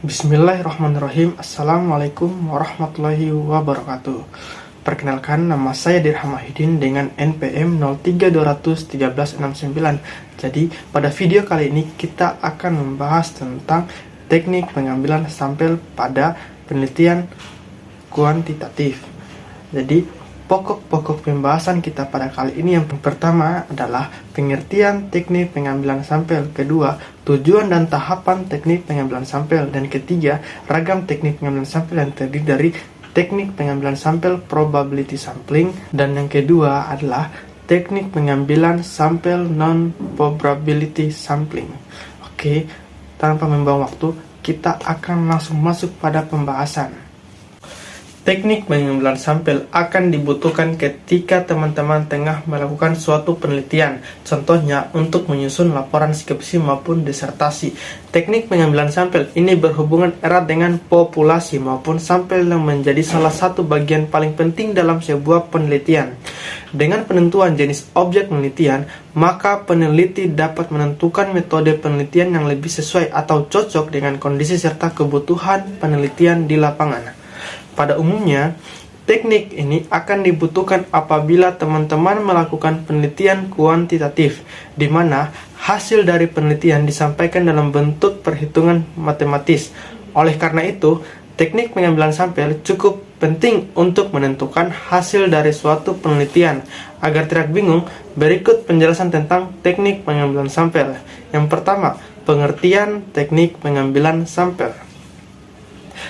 Bismillahirrahmanirrahim. Assalamualaikum warahmatullahi wabarakatuh. Perkenalkan, nama saya Dirham Mahidin dengan NPM 03201369. Jadi, pada video kali ini kita akan membahas tentang teknik pengambilan sampel pada penelitian kuantitatif. Jadi, pokok-pokok pembahasan kita pada kali ini yang pertama adalah pengertian teknik pengambilan sampel, kedua tujuan dan tahapan teknik pengambilan sampel, dan ketiga ragam teknik pengambilan sampel yang terdiri dari teknik pengambilan sampel probability sampling, dan yang kedua adalah teknik pengambilan sampel non-probability sampling. Oke, tanpa membuang waktu, kita akan langsung masuk pada pembahasan. Teknik pengambilan sampel akan dibutuhkan ketika teman-teman tengah melakukan suatu penelitian, contohnya untuk menyusun laporan skripsi maupun disertasi. Teknik pengambilan sampel ini berhubungan erat dengan populasi maupun sampel yang menjadi salah satu bagian paling penting dalam sebuah penelitian. Dengan penentuan jenis objek penelitian, maka peneliti dapat menentukan metode penelitian yang lebih sesuai atau cocok dengan kondisi serta kebutuhan penelitian di lapangan. Pada umumnya, teknik ini akan dibutuhkan apabila teman-teman melakukan penelitian kuantitatif, di mana hasil dari penelitian disampaikan dalam bentuk perhitungan matematis. Oleh karena itu, teknik pengambilan sampel cukup penting untuk menentukan hasil dari suatu penelitian. Agar tidak bingung, berikut penjelasan tentang teknik pengambilan sampel. Yang pertama, pengertian teknik pengambilan sampel.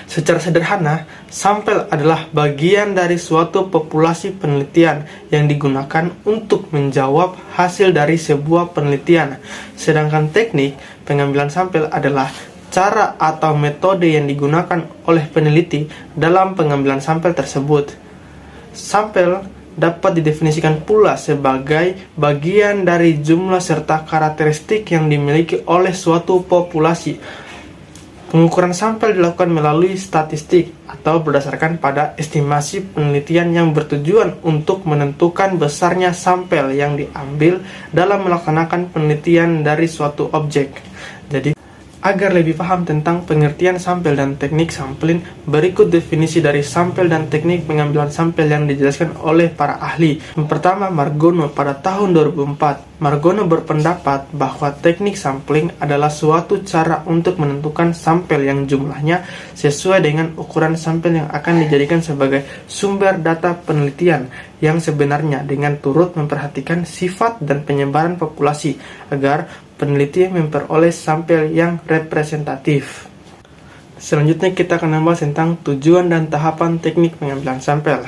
Secara sederhana, sampel adalah bagian dari suatu populasi penelitian yang digunakan untuk menjawab hasil dari sebuah penelitian. Sedangkan teknik pengambilan sampel adalah cara atau metode yang digunakan oleh peneliti dalam pengambilan sampel tersebut. Sampel dapat didefinisikan pula sebagai bagian dari jumlah serta karakteristik yang dimiliki oleh suatu populasi. Pengukuran sampel dilakukan melalui statistik atau berdasarkan pada estimasi penelitian yang bertujuan untuk menentukan besarnya sampel yang diambil dalam melaksanakan penelitian dari suatu objek. Jadi, agar lebih paham tentang pengertian sampel dan teknik sampling, berikut definisi dari sampel dan teknik pengambilan sampel yang dijelaskan oleh para ahli. Yang pertama, Margono pada tahun 2004. Margono berpendapat bahwa teknik sampling adalah suatu cara untuk menentukan sampel yang jumlahnya sesuai dengan ukuran sampel yang akan dijadikan sebagai sumber data penelitian yang sebenarnya, dengan turut memperhatikan sifat dan penyebaran populasi agar peneliti memperoleh sampel yang representatif. Selanjutnya kita akan membahas tentang tujuan dan tahapan teknik pengambilan sampel.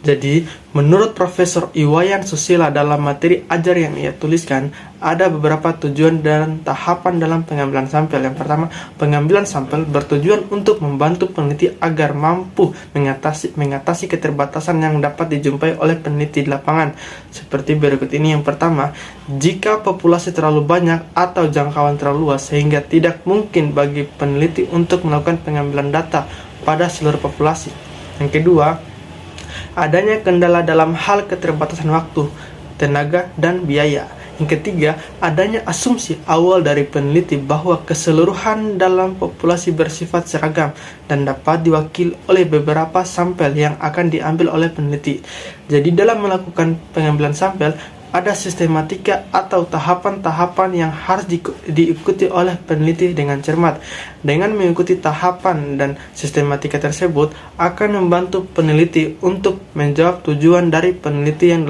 Jadi, menurut Profesor Iwayan Susila dalam materi ajar yang ia tuliskan, ada beberapa tujuan dan tahapan dalam pengambilan sampel. Yang pertama, pengambilan sampel bertujuan untuk membantu peneliti agar mampu mengatasi keterbatasan yang dapat dijumpai oleh peneliti di lapangan. Seperti berikut ini. Yang pertama, jika populasi terlalu banyak atau jangkauan terlalu luas sehingga tidak mungkin bagi peneliti untuk melakukan pengambilan data pada seluruh populasi. Yang kedua, adanya kendala dalam hal keterbatasan waktu, tenaga, dan biaya. Yang ketiga, adanya asumsi awal dari peneliti bahwa keseluruhan dalam populasi bersifat seragam dan dapat diwakili oleh beberapa sampel yang akan diambil oleh peneliti. Jadi dalam melakukan pengambilan sampel, ada sistematika atau tahapan-tahapan yang harus diikuti oleh peneliti dengan cermat. Dengan mengikuti tahapan dan sistematika tersebut akan membantu peneliti untuk menjawab tujuan dari peneliti yang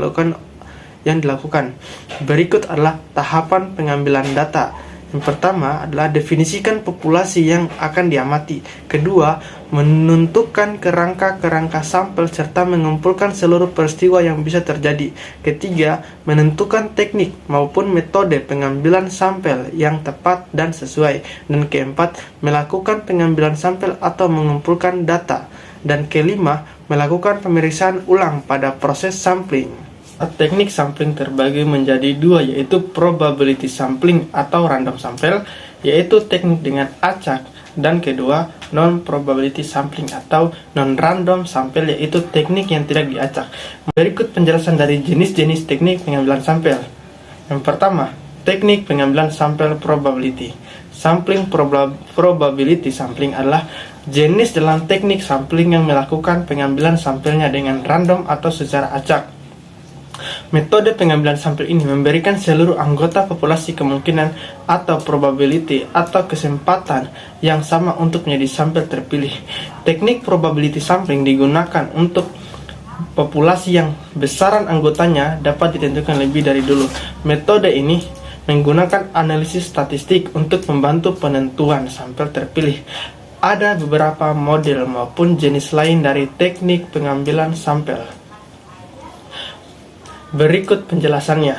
dilakukan. Berikut adalah tahapan pengambilan data. Yang pertama adalah definisikan populasi yang akan diamati. Kedua, menentukan kerangka-kerangka sampel serta mengumpulkan seluruh peristiwa yang bisa terjadi. Ketiga, menentukan teknik maupun metode pengambilan sampel yang tepat dan sesuai. Dan keempat, melakukan pengambilan sampel atau mengumpulkan data. Dan kelima, melakukan pemeriksaan ulang pada proses sampling. Teknik sampling terbagi menjadi dua, yaitu probability sampling atau random sampel, yaitu teknik dengan acak, dan kedua non-probability sampling atau non-random sampel, yaitu teknik yang tidak diacak. Berikut penjelasan dari jenis-jenis teknik pengambilan sampel. Yang pertama, teknik pengambilan sampel probability. Sampling probability sampling adalah jenis dalam teknik sampling yang melakukan pengambilan sampelnya dengan random atau secara acak. Metode pengambilan sampel ini memberikan seluruh anggota populasi kemungkinan atau probability atau kesempatan yang sama untuk menjadi sampel terpilih. Teknik probability sampling digunakan untuk populasi yang besaran anggotanya dapat ditentukan lebih dari dulu. Metode ini menggunakan analisis statistik untuk membantu penentuan sampel terpilih. Ada beberapa model maupun jenis lain dari teknik pengambilan sampel. Berikut penjelasannya.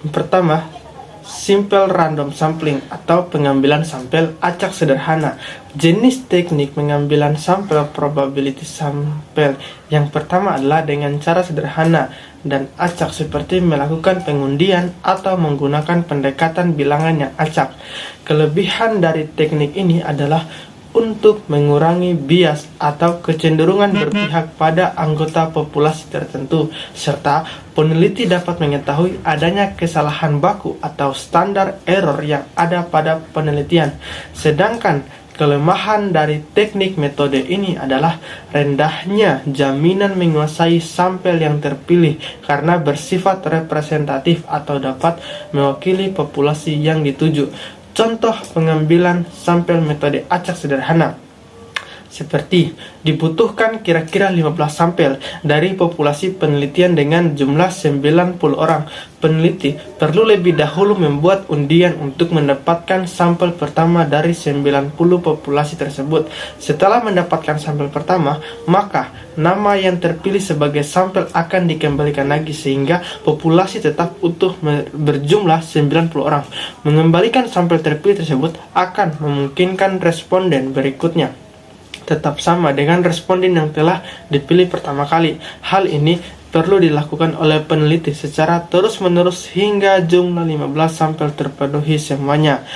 Yang pertama, simple random sampling atau pengambilan sampel acak sederhana. Jenis teknik pengambilan sampel probability sampel yang pertama adalah dengan cara sederhana dan acak seperti melakukan pengundian atau menggunakan pendekatan bilangan yang acak. Kelebihan dari teknik ini adalah untuk mengurangi bias atau kecenderungan berpihak pada anggota populasi tertentu, serta peneliti dapat mengetahui adanya kesalahan baku atau standar error yang ada pada penelitian. Sedangkan kelemahan dari teknik metode ini adalah rendahnya jaminan menguasai sampel yang terpilih karena bersifat representatif atau dapat mewakili populasi yang dituju. Contoh pengambilan sampel metode acak sederhana seperti dibutuhkan kira-kira 15 sampel dari populasi penelitian dengan jumlah 90 orang. Peneliti perlu lebih dahulu membuat undian untuk mendapatkan sampel pertama dari 90 populasi tersebut. Setelah mendapatkan sampel pertama, maka nama yang terpilih sebagai sampel akan dikembalikan lagi sehingga populasi tetap utuh berjumlah 90 orang. Mengembalikan sampel terpilih tersebut akan memungkinkan responden berikutnya tetap sama dengan responden yang telah dipilih pertama kali. Hal ini perlu dilakukan oleh peneliti secara terus-menerus hingga jumlah 15 sampel terpenuhi semuanya.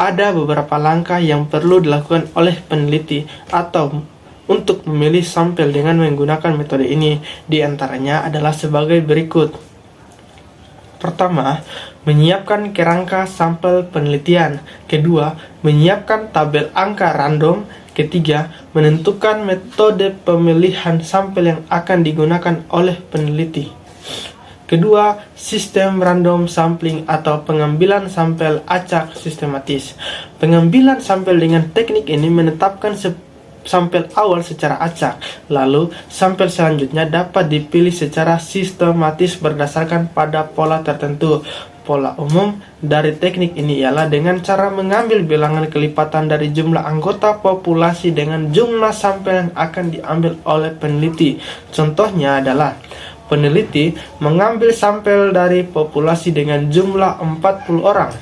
Ada beberapa langkah yang perlu dilakukan oleh peneliti atau untuk memilih sampel dengan menggunakan metode ini. Di antaranya adalah sebagai berikut. Pertama, menyiapkan kerangka sampel penelitian. Kedua, menyiapkan tabel angka random. Ketiga, menentukan metode pemilihan sampel yang akan digunakan oleh peneliti. Kedua, sistem random sampling atau pengambilan sampel acak sistematis. Pengambilan sampel dengan teknik ini menetapkan sampel awal secara acak, lalu sampel selanjutnya dapat dipilih secara sistematis berdasarkan pada pola tertentu. Pola umum dari teknik ini ialah dengan cara mengambil bilangan kelipatan dari jumlah anggota populasi dengan jumlah sampel yang akan diambil oleh peneliti. Contohnya adalah peneliti mengambil sampel dari populasi dengan jumlah 40 orang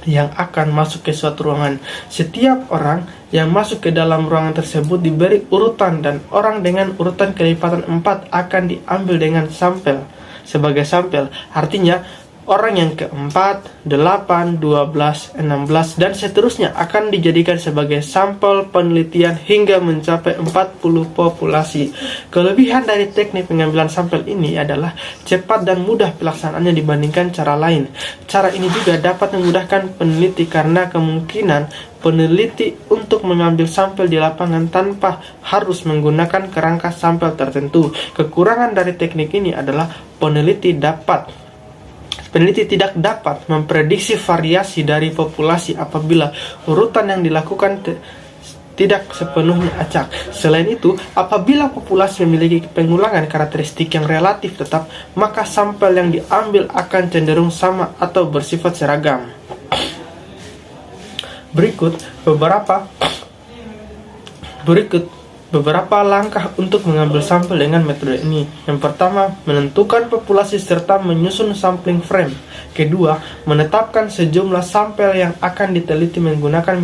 yang akan masuk ke suatu ruangan. Setiap orang yang masuk ke dalam ruangan tersebut diberi urutan dan orang dengan urutan kelipatan 4 akan diambil dengan sampel sebagai sampel. Artinya orang yang keempat, 8, 12, 16, dan seterusnya akan dijadikan sebagai sampel penelitian hingga mencapai 40 populasi. Kelebihan dari teknik pengambilan sampel ini adalah cepat dan mudah pelaksanaannya dibandingkan cara lain. Cara ini juga dapat memudahkan peneliti karena kemungkinan peneliti untuk mengambil sampel di lapangan tanpa harus menggunakan kerangka sampel tertentu. Kekurangan dari teknik ini adalah peneliti tidak dapat memprediksi variasi dari populasi apabila urutan yang dilakukan tidak sepenuhnya acak. Selain itu, apabila populasi memiliki pengulangan karakteristik yang relatif tetap, maka sampel yang diambil akan cenderung sama atau bersifat seragam. Berikut beberapa langkah untuk mengambil sampel dengan metode ini. Yang pertama, menentukan populasi serta menyusun sampling frame. Kedua, menetapkan sejumlah sampel yang akan diteliti menggunakan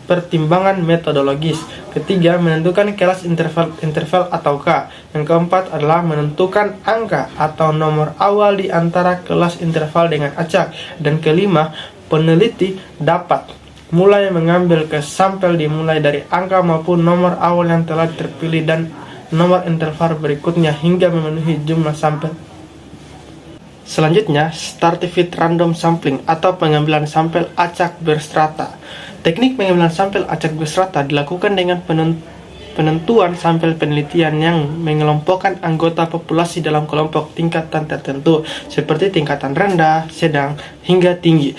pertimbangan metodologis. Ketiga, menentukan kelas interval atau K. Yang keempat adalah menentukan angka atau nomor awal di antara kelas interval dengan acak. Dan kelima, peneliti dapat mulai mengambil ke sampel dimulai dari angka maupun nomor awal yang telah terpilih dan nomor interval berikutnya hingga memenuhi jumlah sampel Selanjutnya, stratified random sampling atau pengambilan sampel acak berstrata. Teknik pengambilan sampel acak berstrata dilakukan dengan penentuan sampel penelitian yang mengelompokkan anggota populasi dalam kelompok tingkatan tertentu, seperti tingkatan rendah, sedang, hingga tinggi.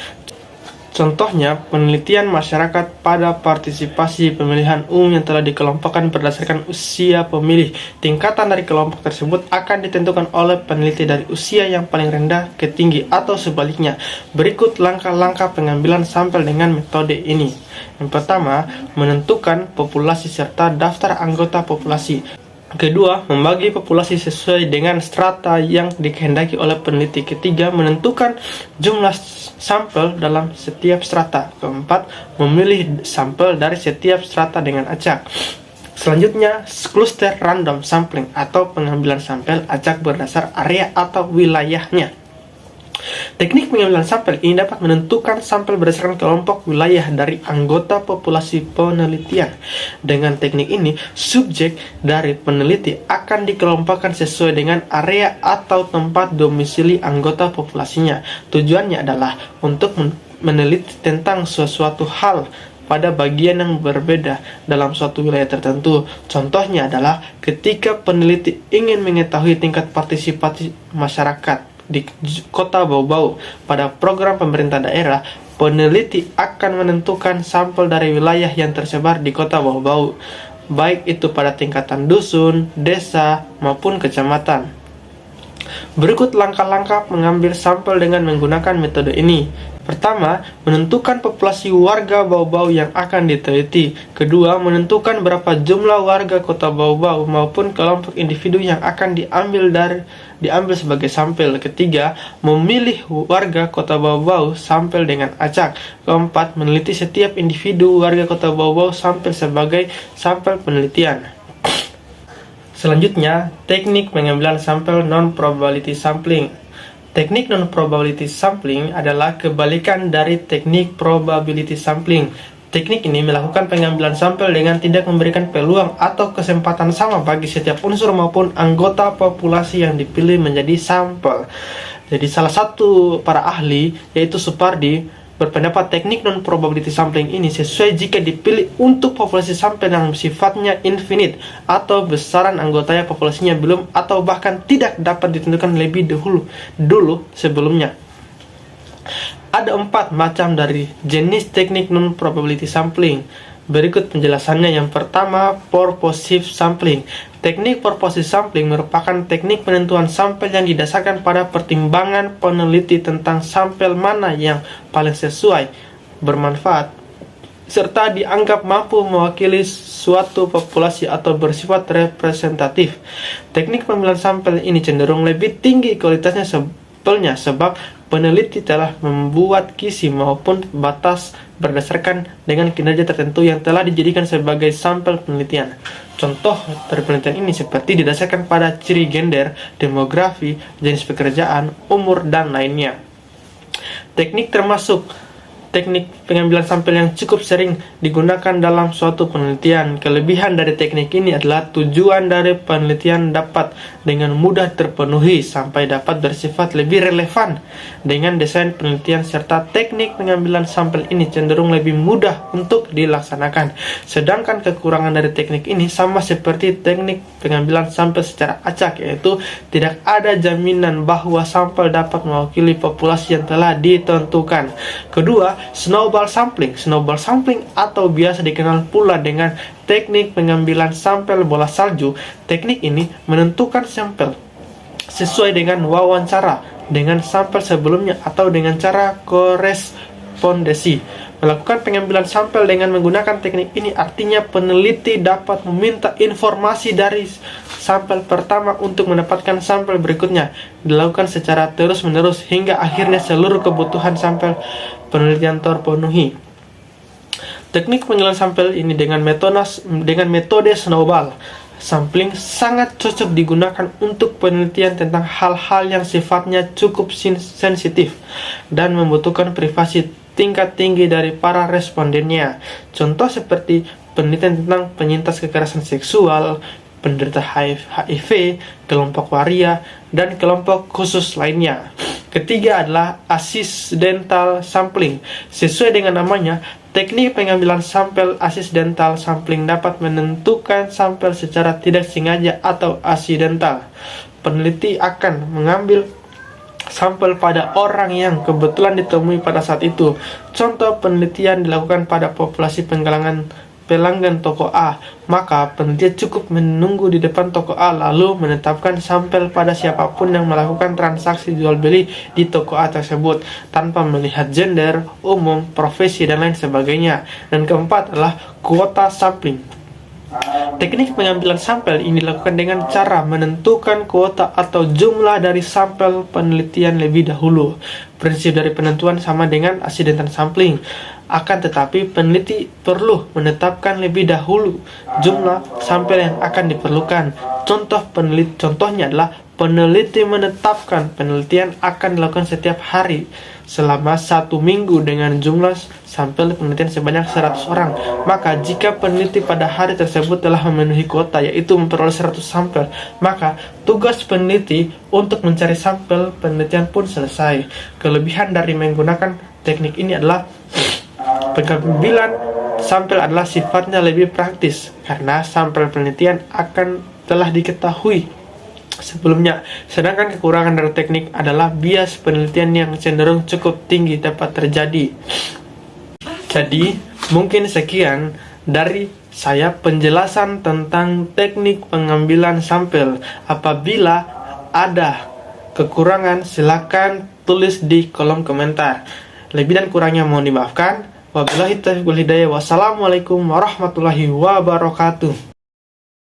Contohnya, penelitian masyarakat pada partisipasi pemilihan umum yang telah dikelompokkan berdasarkan usia pemilih. Tingkatan dari kelompok tersebut akan ditentukan oleh peneliti dari usia yang paling rendah ke tinggi atau sebaliknya. Berikut langkah-langkah pengambilan sampel dengan metode ini. Yang pertama, menentukan populasi serta daftar anggota populasi. Kedua, membagi populasi sesuai dengan strata yang dikehendaki oleh peneliti. Ketiga, menentukan jumlah sampel dalam setiap strata. Keempat, memilih sampel dari setiap strata dengan acak. Selanjutnya, cluster random sampling atau pengambilan sampel acak berdasar area atau wilayahnya. Teknik pengambilan sampel ini dapat menentukan sampel berdasarkan kelompok wilayah dari anggota populasi penelitian. Dengan teknik ini, subjek dari peneliti akan dikelompokkan sesuai dengan area atau tempat domisili anggota populasinya. Tujuannya adalah untuk meneliti tentang sesuatu hal pada bagian yang berbeda dalam suatu wilayah tertentu. Contohnya adalah ketika peneliti ingin mengetahui tingkat partisipasi masyarakat di kota Bau-Bau pada program pemerintah daerah, peneliti akan menentukan sampel dari wilayah yang tersebar di kota Bau-Bau, baik itu pada tingkatan dusun, desa, maupun kecamatan. Berikut langkah-langkah mengambil sampel dengan menggunakan metode ini. Pertama, menentukan populasi warga Bau-Bau yang akan diteliti. Kedua, menentukan berapa jumlah warga kota Bau-Bau maupun kelompok individu yang akan diambil sebagai sampel. Ketiga, memilih warga kota Bau-Bau sampel dengan acak. Keempat, meneliti setiap individu warga kota Bau-Bau sampel sebagai sampel penelitian. Selanjutnya, teknik pengambilan sampel non-probability sampling. Teknik non-probability sampling adalah kebalikan dari teknik probability sampling. Teknik ini melakukan pengambilan sampel dengan tidak memberikan peluang atau kesempatan sama bagi setiap unsur maupun anggota populasi yang dipilih menjadi sampel. Jadi salah satu para ahli, yaitu Supardi, berpendapat teknik non-probability sampling ini sesuai jika dipilih untuk populasi sampel yang sifatnya infinite atau besaran anggotanya populasinya belum atau bahkan tidak dapat ditentukan lebih dulu sebelumnya. Ada 4 macam dari jenis teknik non-probability sampling. Berikut penjelasannya. Yang pertama, purposive sampling. Teknik purposive sampling merupakan teknik penentuan sampel yang didasarkan pada pertimbangan peneliti tentang sampel mana yang paling sesuai, bermanfaat, serta dianggap mampu mewakili suatu populasi atau bersifat representatif. Teknik pengambilan sampel ini cenderung lebih tinggi kualitasnya sebab peneliti telah membuat kisi maupun batas berdasarkan dengan kinerja tertentu yang telah dijadikan sebagai sampel penelitian. Contoh dari penelitian ini seperti didasarkan pada ciri gender, demografi, jenis pekerjaan, umur, dan lainnya. Teknik termasuk teknik pengambilan sampel yang cukup sering digunakan dalam suatu penelitian. Kelebihan dari teknik ini adalah tujuan dari penelitian dapat dengan mudah terpenuhi sampai dapat bersifat lebih relevan dengan desain penelitian, serta teknik pengambilan sampel ini cenderung lebih mudah untuk dilaksanakan. Sedangkan kekurangan dari teknik ini sama seperti teknik pengambilan sampel secara acak, yaitu tidak ada jaminan bahwa sampel dapat mewakili populasi yang telah ditentukan. Kedua, snowball sampling. Snowball sampling atau biasa dikenal pula dengan teknik pengambilan sampel bola salju. Teknik ini menentukan sampel sesuai dengan wawancara dengan sampel sebelumnya atau dengan cara korespondensi. Melakukan pengambilan sampel dengan menggunakan teknik ini artinya peneliti dapat meminta informasi dari sampel pertama untuk mendapatkan sampel berikutnya. Dilakukan secara terus-menerus hingga akhirnya seluruh kebutuhan sampel penelitian terpenuhi. Teknik pengambilan sampel ini dengan metode snowball sampling sangat cocok digunakan untuk penelitian tentang hal-hal yang sifatnya cukup sensitif dan membutuhkan privasi tingkat tinggi dari para respondennya. Contoh seperti penelitian tentang penyintas kekerasan seksual, penderita HIV, kelompok waria, dan kelompok khusus lainnya. Ketiga adalah accidental sampling. Sesuai dengan namanya, teknik pengambilan sampel accidental sampling dapat menentukan sampel secara tidak sengaja atau accidental. Peneliti akan mengambil sampel pada orang yang kebetulan ditemui pada saat itu. Contoh penelitian dilakukan pada populasi pelanggan toko A, maka peneliti cukup menunggu di depan toko A lalu menetapkan sampel pada siapapun yang melakukan transaksi jual beli di toko A tersebut tanpa melihat gender, umur, profesi, dan lain sebagainya. Dan keempat adalah kuota sampling. Teknik pengambilan sampel ini dilakukan dengan cara menentukan kuota atau jumlah dari sampel penelitian lebih dahulu. Prinsip dari penentuan sama dengan accidental sampling. Akan tetapi, peneliti perlu menetapkan lebih dahulu jumlah sampel yang akan diperlukan. Contohnya adalah peneliti menetapkan penelitian akan dilakukan setiap hari selama 1 minggu dengan jumlah sampel penelitian sebanyak 100 orang. Maka jika peneliti pada hari tersebut telah memenuhi kuota, yaitu memperoleh 100 sampel, maka tugas peneliti untuk mencari sampel penelitian pun selesai. Kelebihan dari menggunakan teknik ini adalah pengambilan sampel adalah sifatnya lebih praktis karena sampel penelitian telah diketahui sebelumnya. Sedangkan kekurangan dari teknik adalah bias penelitian yang cenderung cukup tinggi dapat terjadi. Jadi, mungkin sekian dari saya penjelasan tentang teknik pengambilan sampel. Apabila ada kekurangan, silakan tulis di kolom komentar. Lebih dan kurangnya mohon dimaafkan. Wabillahi taufiq wal hidayah. Wassalamualaikum warahmatullahi wabarakatuh.